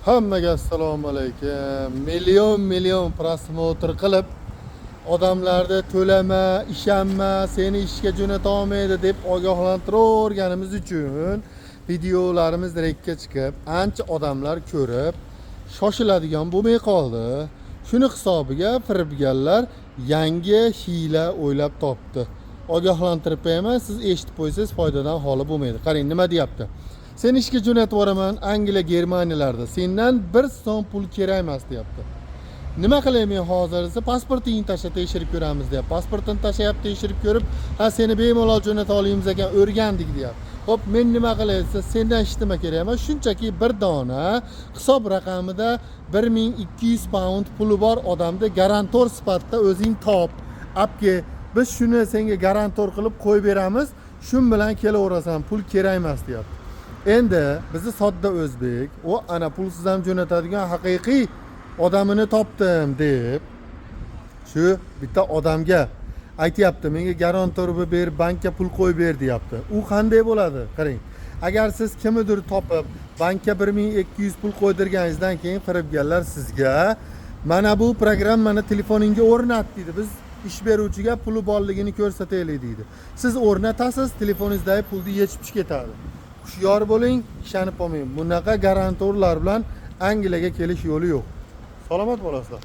Hammaga assalomu alaykum. Million prosmotr qilib, odamlarni to'lama, ishonma, seni ishga jo'nata olmaydi deb ogohlantiraverganimiz uchun videolarimiz rekka chiqib, ancha odamlar ko'rib, shoshiladigan bo'lmay qoldi. Shuni hisobiga firibgarlar yangi hiyla o'ylab topdi. Ogohlantirib qo'yaman, siz eshitib qo'ysangiz foydadan xoli bo'lmaydi. Qarang, nima deyapti? Sen ishga jo'natib yuboraman Angliya, Germaniyalarda. Sendan 1 so'm pul kerak emas deyapti. Nima qilay men hozir esa pasportingni tashlab tekshirib ko'ramiz deyapti. Pasportini tashlab tekshirib ko'rib, ha seni bemalol jo'nata olamiz ekan, o'rgandik deyapti. Xo'p, men nima qilay desa, sendan eshitma kerak emas, shunchaki bir dona hisob raqamida 1200 pound puli bor odamni garantor sifatida o'zing top. Apki biz shuni senga garantor qilib qo'yib beramiz, shun bilan kelaverasan, pul kerak emas deyapti. Endi bizni sodda o'zbek, o ana pulsiz ham jo'natadigan haqiqiy odamini topdim deb shu bitta odamga aytayapti, menga garantor ber, bankka pul qo'yib ber deyapti. U qanday bo'ladi? Qarang. Agar siz kimnidir topib, bankka 1200 pul qo'ydirganingizdan keyin firibgarlar sizga mana bu programmani telefoningga o'rnat deydi. Biz ish beruvchiga puli borligini ko'rsataylik deydi. Siz o'rnatasiz, telefoningizdagi pulni yechib ketadi. Hushyor bo'ling, ishonib qolmang. Bunaqa garantorlar bilan Angliyaga kelish yo'li yo'q. Salomat bo'lasizlar.